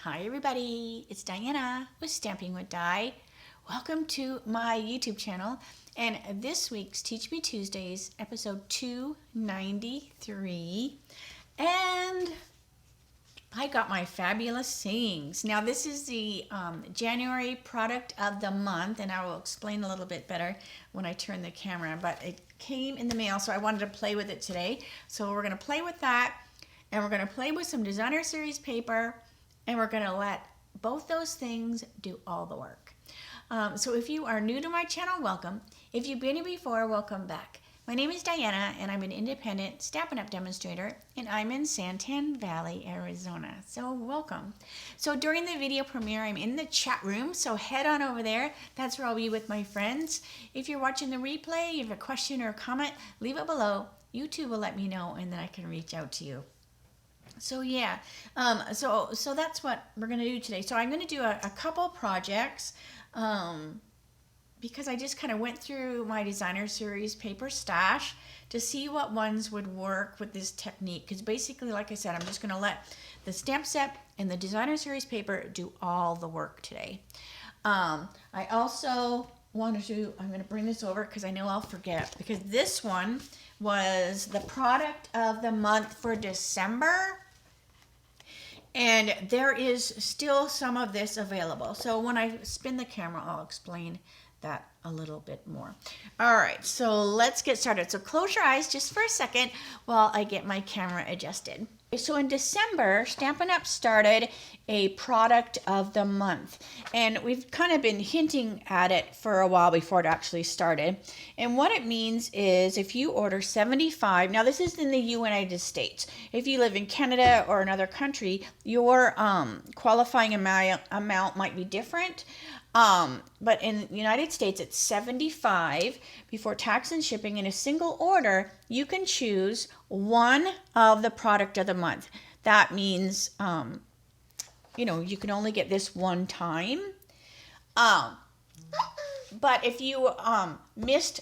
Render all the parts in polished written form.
Hi everybody, it's Diana with Stamping with Di. Welcome to my YouTube channel and this week's Teach Me Tuesdays, episode 293. And I got my fabulous sayings. Now this is the January product of the month, and I will explain a little bit better when I turn the camera, but it came in the mail, so I wanted to play with it today. So we're going to play with that, and we're going to play with some designer series paper, and we're going to let both those things do all the work. So if you are new to my channel, welcome. If you've been here before, welcome back. My name is Diana, and I'm an independent Stampin' Up! Demonstrator, and I'm in Santan Valley, Arizona. So welcome. So during the video premiere, I'm in the chat room, so head on over there. That's where I'll be with my friends. If you're watching the replay, you have a question or a comment, leave it below. YouTube will let me know, and then I can reach out to you. So yeah, so that's what we're going to do today. So I'm going to do a couple projects because I just kind of went through my designer series paper stash to see what ones would work with this technique. Because basically, like I said, I'm just going to let the stamp set and the designer series paper do all the work today. I also wanted to, I'm going to bring this over because I know I'll forget, because this one was the product of the month for December. And there is still some of this available. So when I spin the camera, I'll explain that a little bit more. All right, so let's get started. So close your eyes just for a second while I get my camera adjusted. So in December, Stampin' Up! Started a product of the month. And we've kind of been hinting at it for a while before it actually started. And what it means is if you order 75, now this is in the United States. If you live in Canada or another country, your qualifying amount might be different. But in the United States, it's 75 before tax and shipping. In a single order, you can choose one of the product of the month. That means, you can only get this one time. But if you missed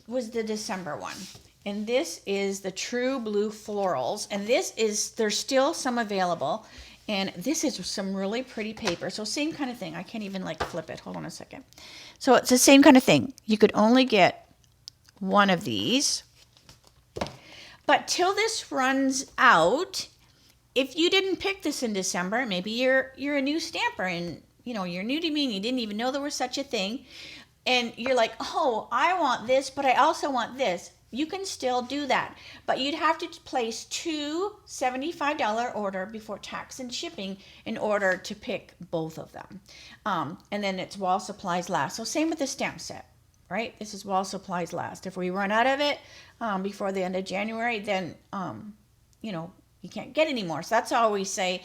was the December one. And this is the True Blue Florals. And there's still some available. And this is some really pretty paper. So same kind of thing. I can't even flip it. Hold on a second. So it's the same kind of thing. You could only get one of these. But till this runs out, if you didn't pick this in December, maybe you're a new stamper and you're new to me and you didn't even know there was such a thing. And you're like, oh, I want this, but I also want this. You can still do that, but you'd have to place two $75 order before tax and shipping in order to pick both of them. And then it's while supplies last. So same with the stamp set, right? This is while supplies last. If we run out of it before the end of January, then, you can't get any more. So that's how we say,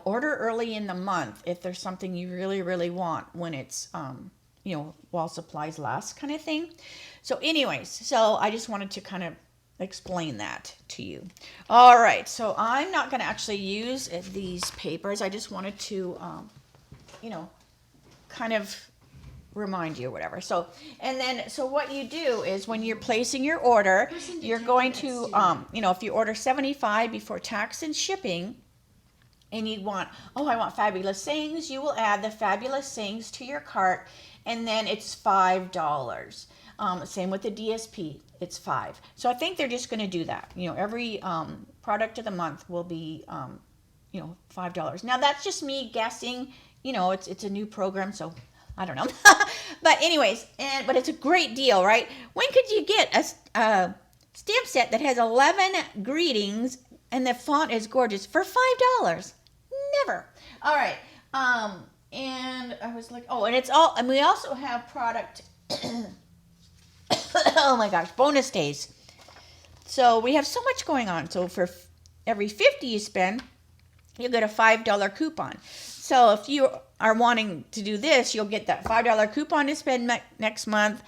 order early in the month if there's something you really, really want when it's, while supplies last kind of thing. So anyways, so I just wanted to kind of explain that to you. All right, so I'm not going to actually use these papers. I just wanted to, kind of remind you or whatever. So what you do is when you're placing your order, you're going to, if you order 75 before tax and shipping, and you want, I want fabulous sayings, you will add the fabulous sayings to your cart, and then it's $5. Same with the DSP, it's $5. So I think they're just going to do that. Every product of the month will be, $5. Now that's just me guessing. It's a new program, so I don't know. But anyways, but it's a great deal, right? When could you get a stamp set that has 11 greetings and the font is gorgeous for $5? Never. All right. And I was like, and we also have product, oh my gosh, bonus days. So we have so much going on. So for every 50 you spend, you get a $5 coupon. So if you are wanting to do this, you'll get that $5 coupon to spend next month.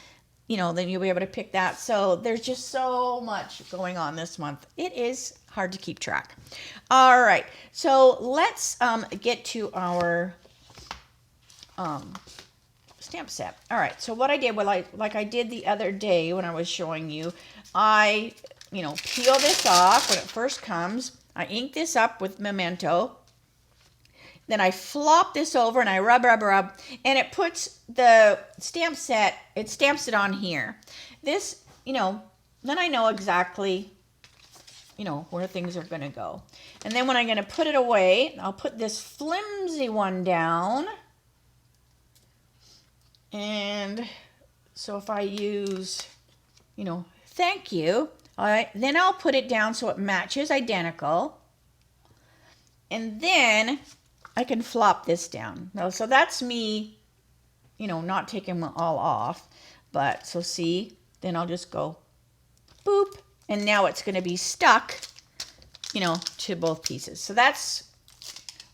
Then you'll be able to pick that. So there's just so much going on this month. It is hard to keep track. All right. So let's get to our stamp set. All right. So what I did, like I did the other day when I was showing you, I, peel this off when it first comes. I ink this up with Memento. Then I flop this over and I rub, and it puts the stamp set, it stamps it on here. This, then I know exactly, where things are going to go. And then when I'm going to put it away, I'll put this flimsy one down. And so if I use, thank you, all right, then I'll put it down so it matches identical. And then I can flop this down. Now, so that's me, not taking them all off. But so see, then I'll just go boop. And now it's going to be stuck, to both pieces. So that's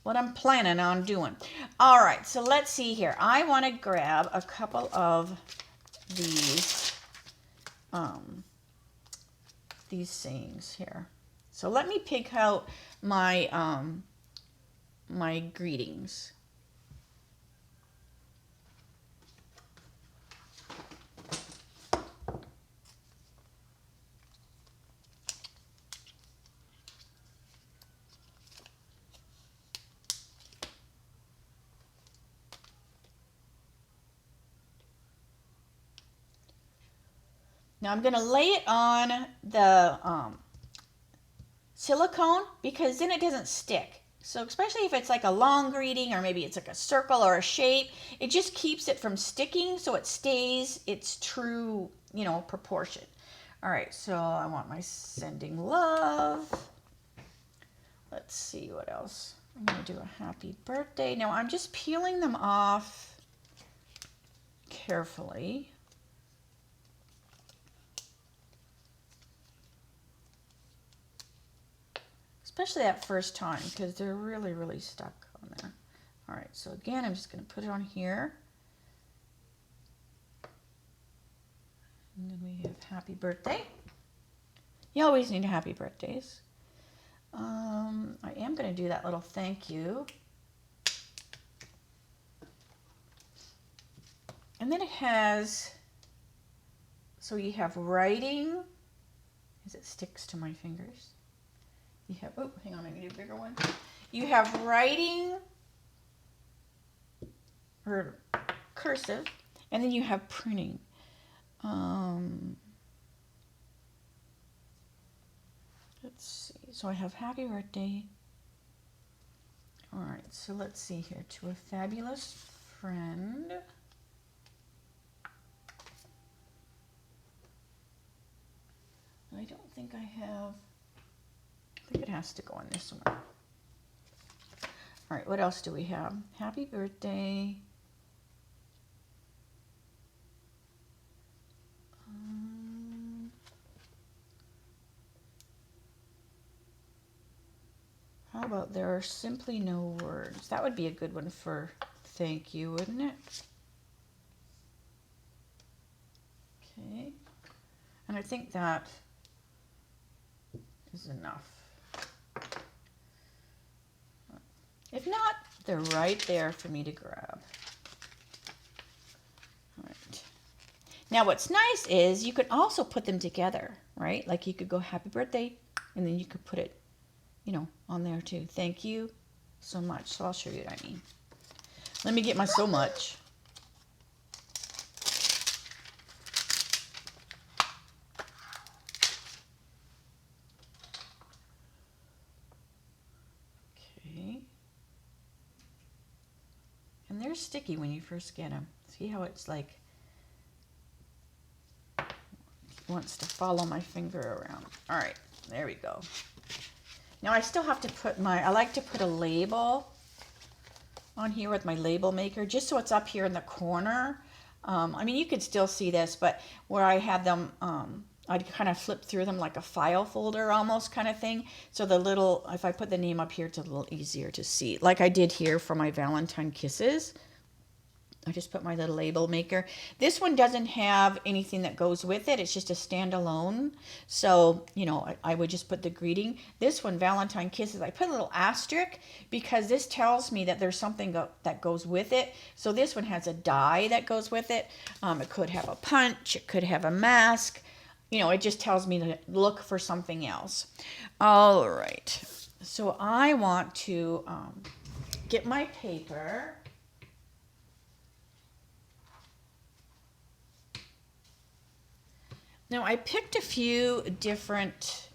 what I'm planning on doing. All right, so let's see here. I want to grab a couple of these sayings here. So let me pick out my my greetings. Now I'm going to lay it on the silicone because then it doesn't stick. So especially if it's like a long greeting or maybe it's like a circle or a shape, it just keeps it from sticking so it stays its true, proportion. All right, so I want my sending love. Let's see what else. I'm going to do a happy birthday. Now I'm just peeling them off carefully. Especially that first time because they're really, really stuck on there. All right, so again, I'm just going to put it on here. And then we have happy birthday. You always need happy birthdays. I am going to do that little thank you. And then it has, so you have writing, as it sticks to my fingers. You have, oh, hang on, I need a bigger one. You have writing, or cursive, and then you have printing. Let's see. So I have happy birthday. All right, so let's see here. To a fabulous friend. I don't think I have. I think it has to go on this one. All right, what else do we have? Happy birthday. How about there are simply no words? That would be a good one for thank you, wouldn't it? Okay. And I think that is enough. If not, they're right there for me to grab. All right. Now what's nice is you could also put them together, right? Like you could go happy birthday and then you could put it, on there too. Thank you so much. So I'll show you what I mean. Let me get my so much. And they're sticky when you first get them. See how it's like, wants to follow my finger around. All right, there we go. Now I still have to put I like to put a label on here with my label maker, just so it's up here in the corner. I mean, you could still see this, but where I had them, I'd kind of flip through them like a file folder almost kind of thing. So if I put the name up here, it's a little easier to see. Like I did here for my Valentine Kisses. I just put my little label maker. This one doesn't have anything that goes with it. It's just a standalone. So, I would just put the greeting. This one, Valentine Kisses, I put a little asterisk because this tells me that there's something that goes with it. So this one has a die that goes with it. It could have a punch. It could have a mask. It just tells me to look for something else. All right. So I want to get my paper. Now I picked a few different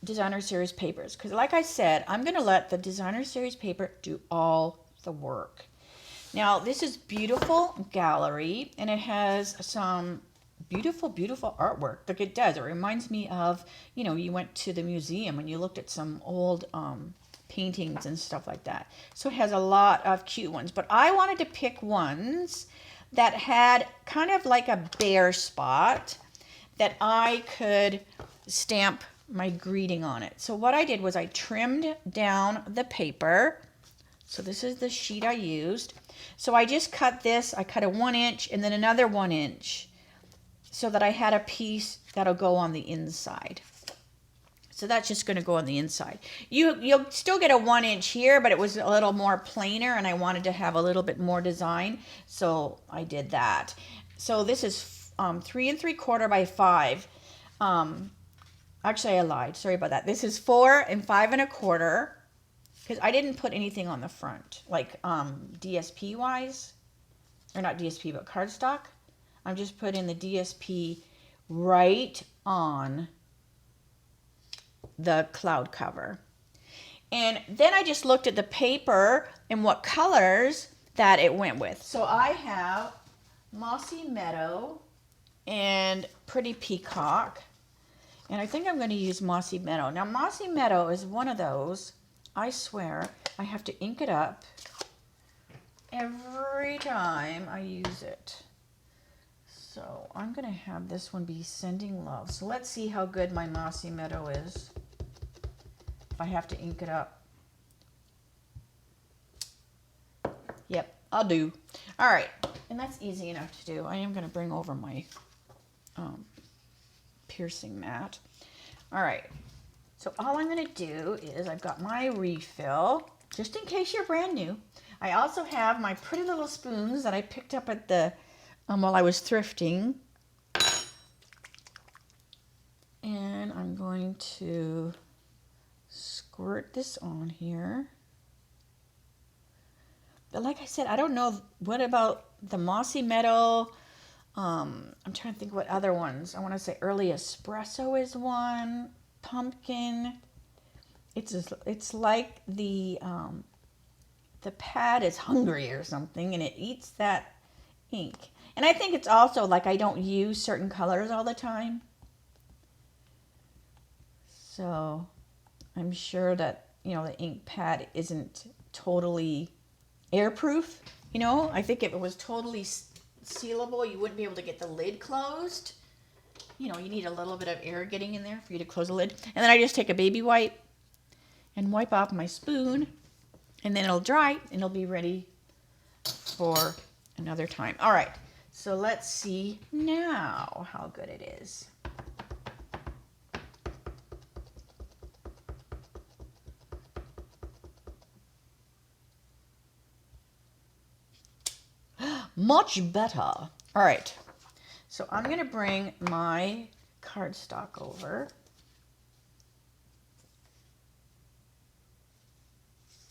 designer series papers because like I said, I'm going to let the designer series paper do all the work. Now this is beautiful gallery and it has some beautiful artwork. Like it does. It reminds me of, you know, you went to the museum and you looked at some old paintings and stuff like that. So it has a lot of cute ones, but I wanted to pick ones that had kind of like a bare spot that I could stamp my greeting on it. So what I did was I trimmed down the paper. So this is the sheet I used. So I just cut this, I cut a 1 inch and then another 1 inch so that I had a piece that'll go on the inside. So that's just going to go on the inside. You'll still get a 1 inch here, but it was a little more plainer and I wanted to have a little bit more design. So I did that. So this is 3 3/4 by 5. Actually, I lied. Sorry about that. This is 4 and 5 1/4 because I didn't put anything on the front, like DSP wise, or not DSP, but cardstock. I'm just putting the DSP right on the cloud cover. And then I just looked at the paper and what colors that it went with. So I have Mossy Meadow and Pretty Peacock. And I think I'm going to use Mossy Meadow. Now Mossy Meadow is one of those, I swear, I have to ink it up every time I use it. So I'm going to have this one be Sending Love. So let's see how good my Mossy Meadow is. If I have to ink it up. Yep, I'll do. All right, and that's easy enough to do. I am going to bring over my piercing mat. All right, so all I'm going to do is I've got my refill, just in case you're brand new. I also have my pretty little spoons that I picked up at the while I was thrifting. And I'm going to squirt this on here. But like I said, I don't know what about the Mossy Meadow. I'm trying to think what other ones. I want to say Early Espresso is one. Pumpkin. It's like the pad is hungry or something, and it eats that ink. And I think it's also like I don't use certain colors all the time. So I'm sure that, you know, the ink pad isn't totally airproof. You know, I think if it was totally sealable, you wouldn't be able to get the lid closed. You know, you need a little bit of air getting in there for you to close the lid. And then I just take a baby wipe and wipe off my spoon. And then it'll dry and it'll be ready for another time. All right. So let's see now how good it is. Much better. All right. So I'm going to bring my cardstock over.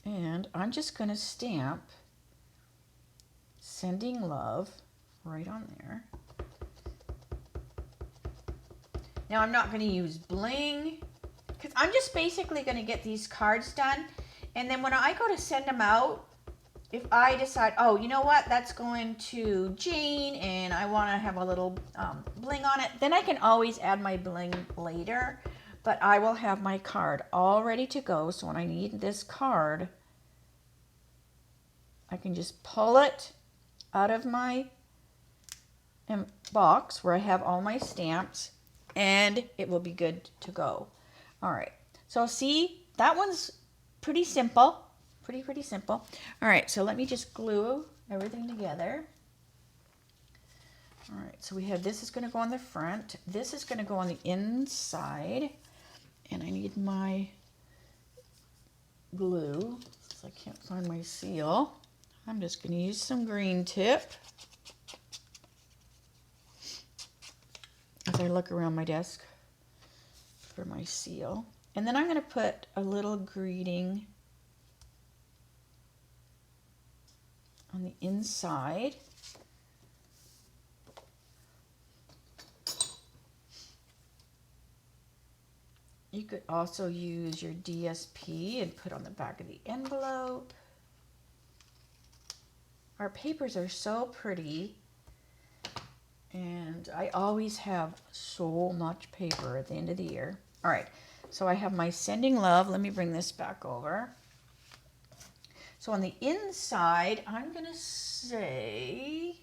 And I'm just going to stamp Sending Love right on there. Now I'm not going to use bling because I'm just basically going to get these cards done. And then when I go to send them out, if I decide, oh, you know what, that's going to Jane and I want to have a little bling on it, then I can always add my bling later. But I will have my card all ready to go. So when I need this card, I can just pull it out of my box where I have all my stamps and it will be good to go. All right. So see, that one's pretty simple. Pretty simple. All right. So let me just glue everything together. All right. So we have this is going to go on the front. This is going to go on the inside. And I need my glue. So I can't find my seal. I'm just going to use some green tip as I look around my desk for my seal. And then I'm going to put a little greeting on the inside. You could also use your DSP and put on the back of the envelope. Our papers are so pretty, and I always have so much paper at the end of the year. All right, so I have my Sending Love. Let me bring this back over. So on the inside, I'm going to say,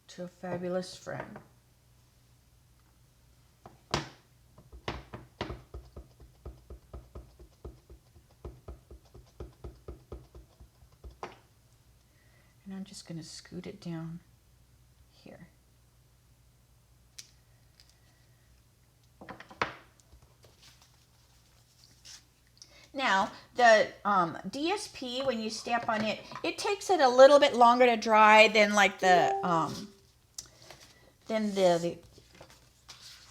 to a fabulous friend. And I'm just going to scoot it down here. Now, the DSP, when you stamp on it, it takes it a little bit longer to dry than like the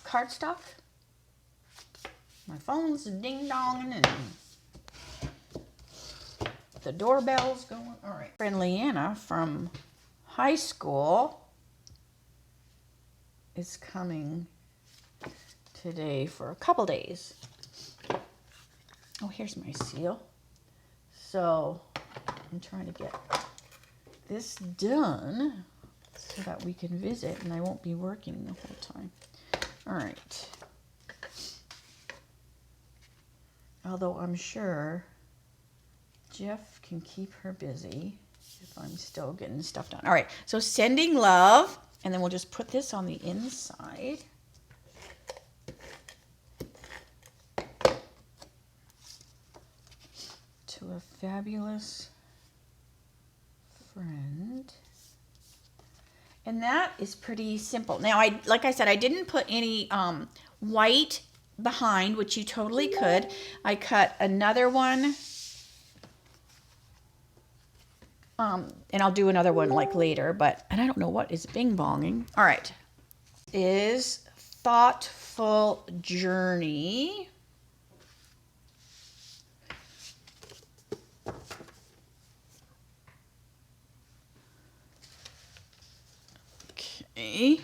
cardstock. My phone's ding-donging and the doorbell's going. All right. Friend Leanna from high school is coming today for a couple days. Oh, here's my seal. So I'm trying to get this done so that we can visit and I won't be working the whole time. All right. Although I'm sure Jeff can keep her busy if I'm still getting stuff done. All right, so Sending Love, and then we'll just put this on the inside. To a fabulous friend. And that is pretty simple. Now, like I said, I didn't put any white behind, which you totally could. I cut another one. And I'll do another one like later, and I don't know what is bing-bonging. All right. Is Thoughtful Journey. Okay.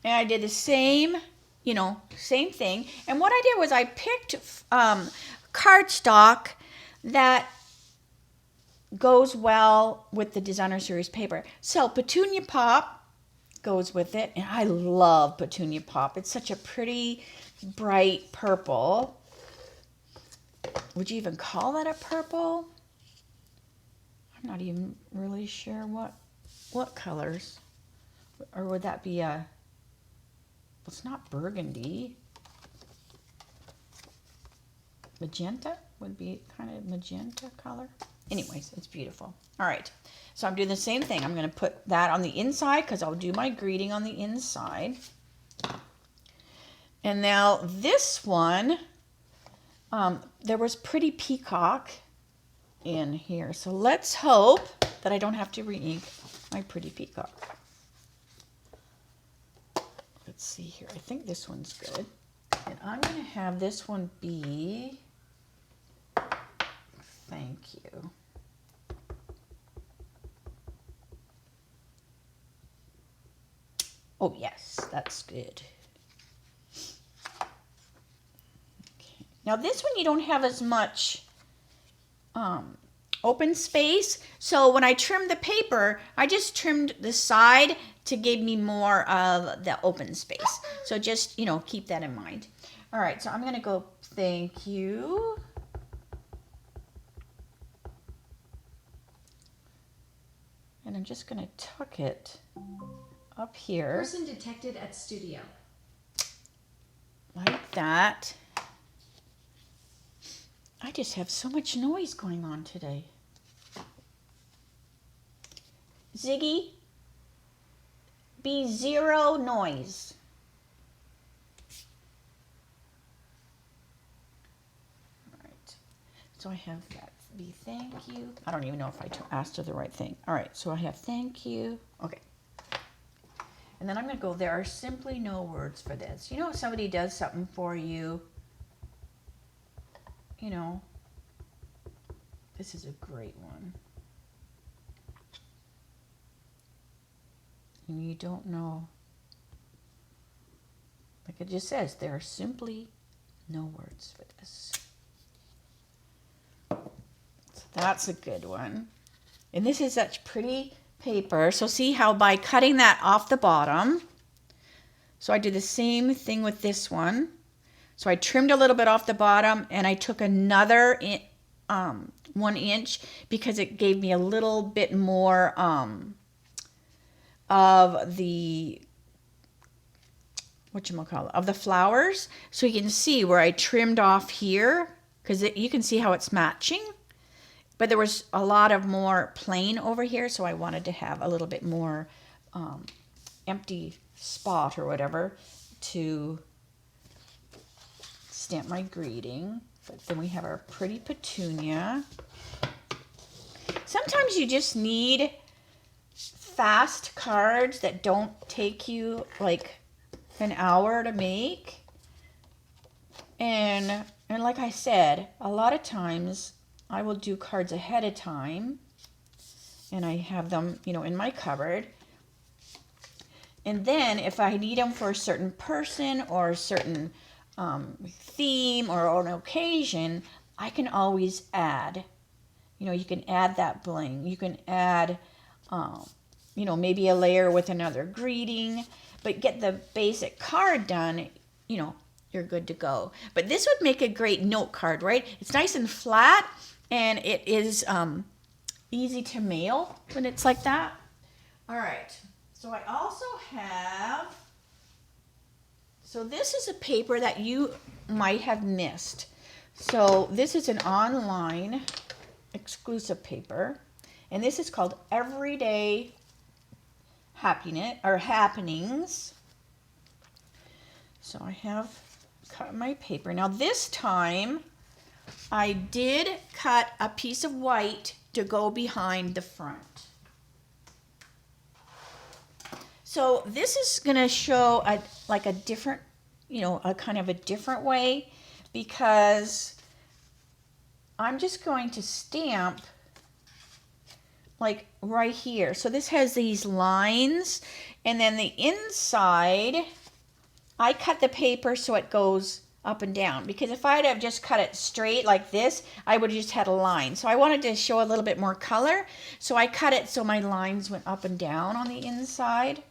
And I did the same, same thing. And what I did was I picked cardstock that goes well with the Designer Series paper. So Petunia Pop goes with it, and I love Petunia Pop. It's such a pretty, bright purple. Would you even call that a purple? I'm not even really sure what colors. Or would that be well, it's not burgundy. Magenta would be kind of magenta color. Anyways, it's beautiful. All right, so I'm doing the same thing. I'm going to put that on the inside because I'll do my greeting on the inside. And now this one, there was Pretty Peacock in here. So let's hope that I don't have to re-ink my Pretty Peacock. Let's see here. I think this one's good. And I'm going to have this one be, thank you. Oh, yes, that's good. Okay. Now this one you don't have as much open space. So when I trimmed the paper, I just trimmed the side to give me more of the open space. So just, keep that in mind. All right, so I'm going to go, thank you. And I'm just going to tuck it up here. Person detected at studio. Like that. I just have so much noise going on today. Ziggy, be zero noise. All right. So I have that. Be thank you. I don't even know if I asked her the right thing. All right. So I have thank you. Okay. And then I'm going to go, there are simply no words for this. If somebody does something for you you know, this is a great one. And you don't know, like it just says, there are simply no words for this. So that's a good one. And this is such pretty paper. So see how by cutting that off the bottom, so I did the same thing with this one. So I trimmed a little bit off the bottom and I took another 1 inch because it gave me a little bit more of the of the flowers. So you can see where I trimmed off here because you can see how it's matching. But there was a lot of more plain over here, so I wanted to have a little bit more empty spot or whatever to stamp my greeting. But then we have our pretty petunia. Sometimes you just need fast cards that don't take you like an hour to make. And like I said, a lot of times I will do cards ahead of time and I have them, you know, in my cupboard. And then if I need them for a certain person or a certain theme or an occasion, I can always add. You know, you can add that bling. You can add, you know, maybe a layer with another greeting. But get the basic card done, you know, you're good to go. But this would make a great note card, right? It's nice and flat. And it is easy to mail when it's like that. All right. So I also have, so this is a paper that you might have missed. So this is an online exclusive paper. And this is called Everyday Happiness or Happenings. So I have cut my paper. Now this time, I did cut a piece of white to go behind the front. So this is going to show a different, you know, a kind of a different way because I'm just going to stamp like right here. So this has these lines and then the inside, I cut the paper so it goes up and down, because if I'd have just cut it straight like this, I would have just had a line. So I wanted to show a little bit more color, so I cut it so my lines went up and down on the inside.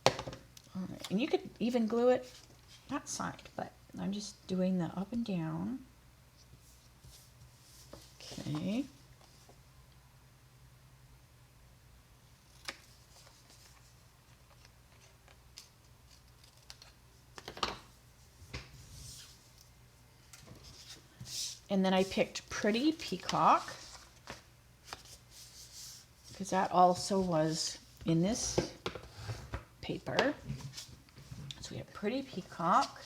All right. And you could even glue it that side, but I'm just doing the up and down. Okay. And then I picked Pretty Peacock because that also was in this paper. So we have Pretty Peacock.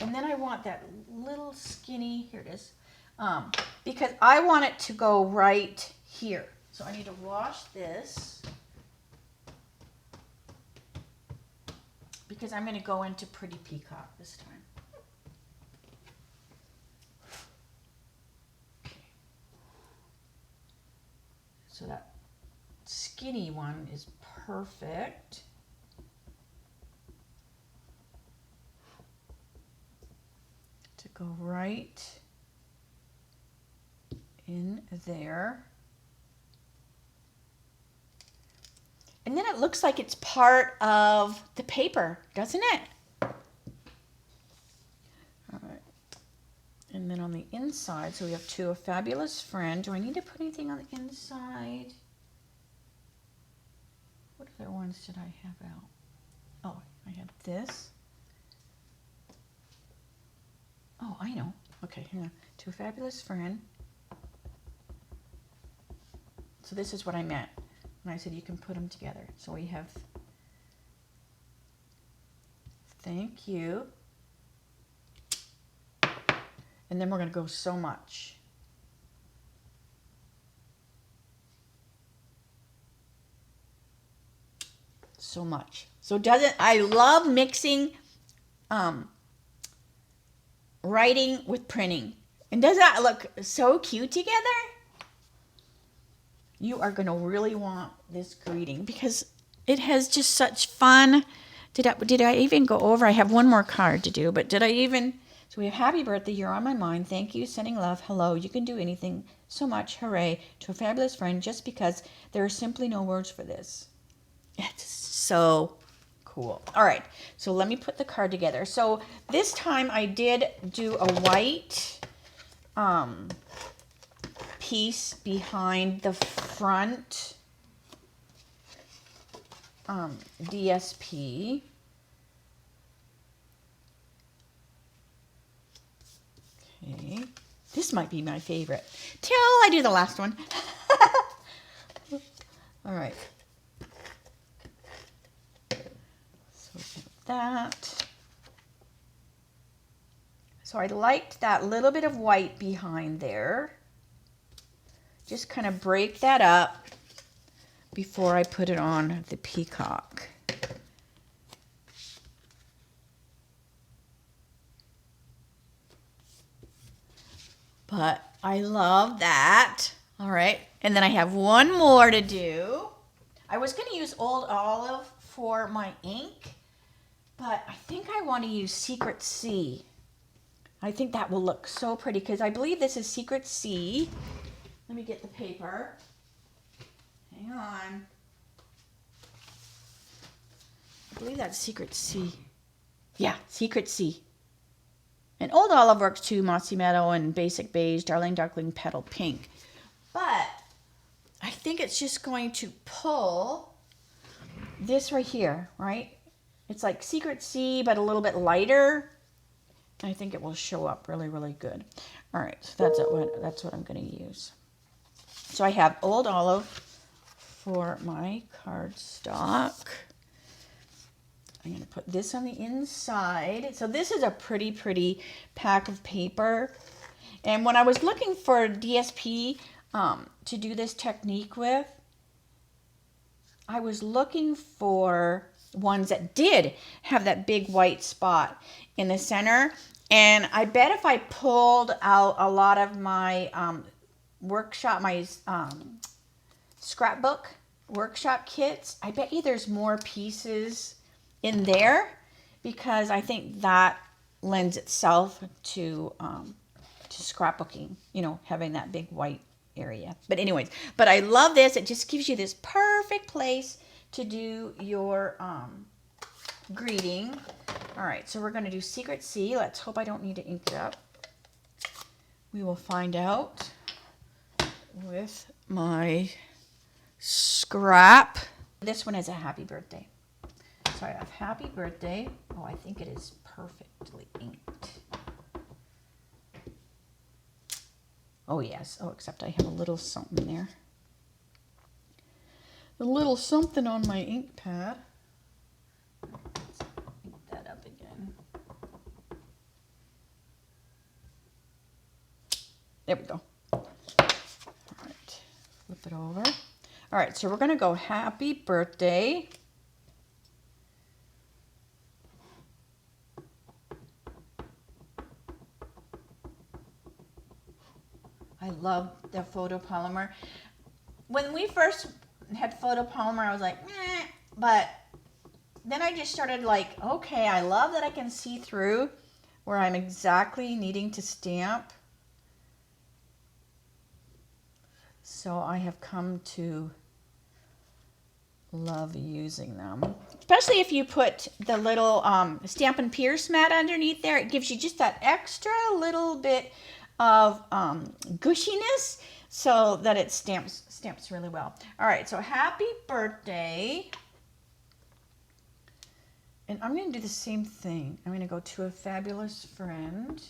And then I want that little skinny, here it is, because I want it to go right here. So I need to wash this, because I'm going to go into Pretty Peacock this time. Okay. So that skinny one is perfect. To go right in there. And then it looks like it's part of the paper, doesn't it? All right. And then on the inside, so we have To a Fabulous Friend. Do I need to put anything on the inside? What other ones did I have out? Oh, I had this. Oh, I know. Okay, here. To a Fabulous Friend. So this is what I meant. And I said you can put them together. So we have Thank You. And then we're going to go So Much. so much. So I love mixing writing with printing. And doesn't that look so cute together? You are going to really want this greeting because it has just such fun. Did I even go over? I have one more card to do, but did I even? So we have happy birthday, you're on my mind. Thank you, sending love. Hello, you can do anything. So much, hooray, to a fabulous friend just because there are simply no words for this. It's so cool. All right, so let me put the card together. So this time I did do a white piece behind the front DSP. Okay, this might be my favorite till I do the last one. All right. So that. So I liked that little bit of white behind there. Just kind of break that up before I put it on the peacock. But I love that. All right. And then I have one more to do. I was going to use Old Olive for my ink, but I think I want to use Secret Sea. I think that will look so pretty because I believe this is Secret Sea. Let me get the paper. Hang on. I believe that's Secret Sea. Yeah, Secret Sea. And Old Olive works too, Mossy Meadow and Basic Beige, Darling Darkling Petal Pink. But I think it's just going to pull this right here, right? It's like Secret Sea, but a little bit lighter. I think it will show up really, really good. All right, so that's what I'm going to use. So I have Old Olive for my cardstock. I'm going to put this on the inside. So this is a pretty, pretty pack of paper. And when I was looking for DSP to do this technique with, I was looking for ones that did have that big white spot in the center. And I bet if I pulled out a lot of my workshop, my scrapbook workshop kits, I bet you there's more pieces in there because I think that lends itself to scrapbooking, you know, having that big white area. But anyways, but I love this. It just gives you this perfect place to do your greeting. All right, so we're going to do Secret Sea. Let's hope I don't need to ink it up. We will find out with my scrap. This one is a happy birthday. So I have happy birthday. Oh, I think it is perfectly inked. Oh, yes. Oh, except I have a little something there. A little something on my ink pad. Let's ink that up again. There we go. All right. Flip it over. All right, so we're going to go happy birthday. I love the photopolymer. When we first had photopolymer, I was like, eh, but then I just started like, okay, I love that I can see through where I'm exactly needing to stamp. So I have come to love using them. Especially if you put the little Stampin' Pierce mat underneath there. It gives you just that extra little bit of gushiness so that it stamps really well. All right, so happy birthday. And I'm going to do the same thing. I'm going to go to a fabulous friend.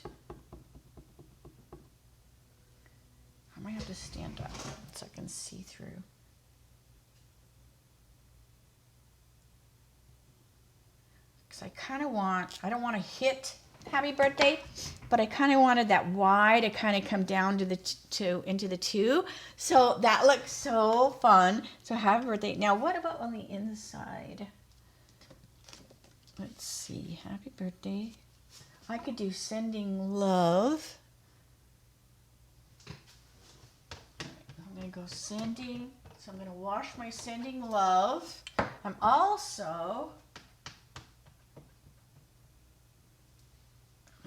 I might have to stand up so I can see through. Because I kind of want, I don't want to hit happy birthday, but I kind of wanted that Y to kind of come down to the into the two. So that looks so fun. So happy birthday. Now what about on the inside? let's see, happy birthday. I could do sending love. I'm going to go sending. So I'm going to wash my sending love. I'm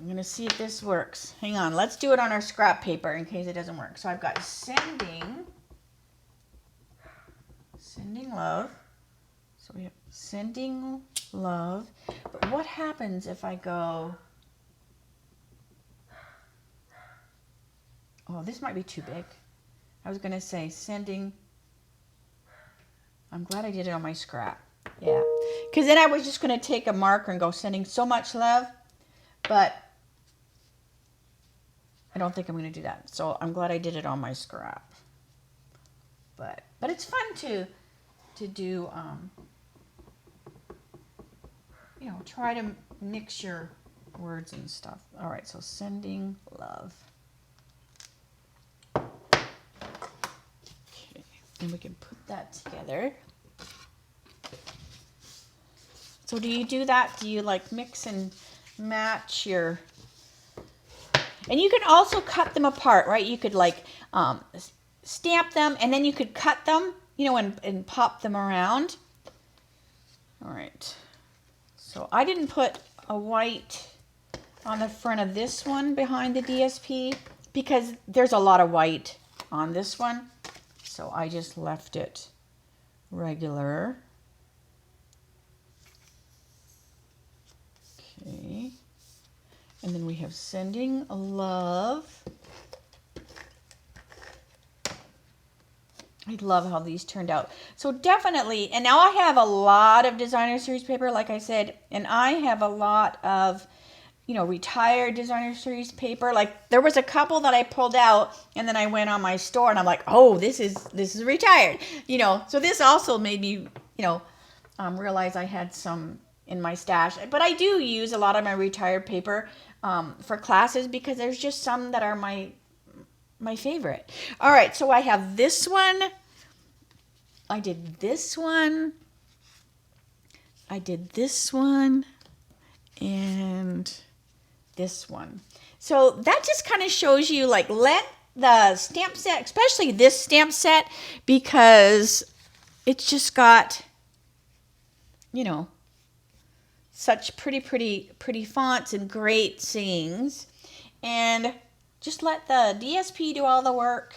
going to see if this works. Hang on. Let's do it on our scrap paper in case it doesn't work. So I've got sending love. So we have sending love. But what happens if I go... Oh, this might be too big. I was going to say sending... I'm glad I did it on my scrap. Yeah. Because then I was just going to take a marker and go sending so much love. But I don't think I'm going to do that. So I'm glad I did it on my scrap. But it's fun to do, you know, try to mix your words and stuff. All right, so sending love. Okay, and we can put that together. So do you do that? Do you like mix and match your... And you can also cut them apart, right? You could like stamp them and then you could cut them, you know, and pop them around. All right. So I didn't put a white on the front of this one behind the DSP because there's a lot of white on this one. So I just left it regular. Okay. And then we have sending love. I love how these turned out. So definitely, and now I have a lot of designer series paper, like I said, and I have a lot of, you know, retired designer series paper. Like there was a couple that I pulled out and then I went on my store and I'm like, oh, this is retired, you know. So this also made me, you know, realize I had some in my stash. But I do use a lot of my retired paper for classes because there's just some that are my favorite. All right, so I have this one. I did this one. I did this one. And this one. So that just kind of shows you, like, let the stamp set, especially this stamp set, because it's just got, you know, such pretty fonts and great sayings. And just let the DSP do all the work.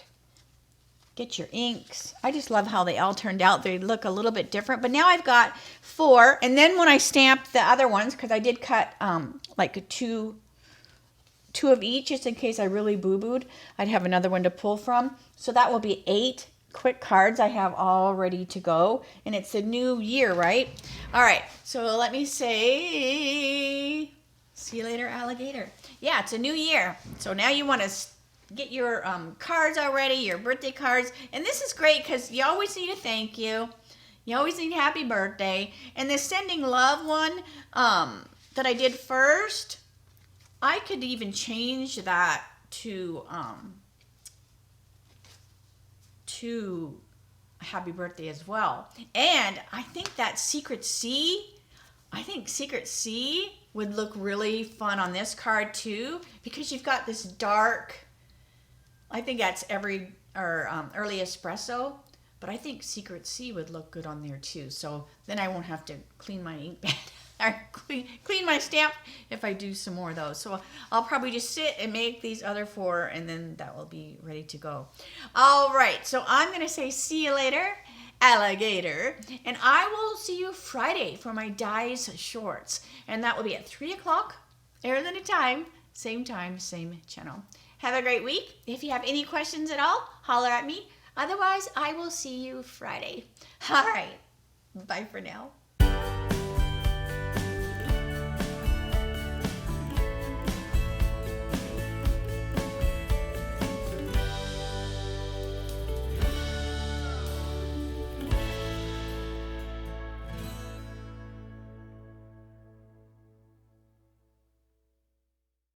Get your inks. I just love how they all turned out. They look a little bit different. But now I've got 4. And then when I stamp the other ones, because I did cut like two of each, just in case I really boo-booed, I'd have another one to pull from. So that will be 8 quick cards I have all ready to go. And it's a new year, right? All right. So let me say, see you later, alligator. Yeah, it's a new year. So now you want to get your cards already, your birthday cards. And this is great because you always need a thank you. You always need happy birthday. And the sending love one that I did first, I could even change that to happy birthday as well. And I think that Secret C would look really fun on this card too, because you've got this dark, I think that's early espresso, but I think Secret C would look good on there too. So then I won't have to clean my ink pad or clean my stamp if I do some more of those. So I'll probably just sit and make these other 4 and then that will be ready to go. All right, so I'm going to say see you later, alligator, and I will see you Friday for my Dies Shorts, and that will be at 3 o'clock Arizona time, same channel. Have a great week. If you have any questions at all, holler at me. Otherwise, I will see you Friday. All right, bye for now.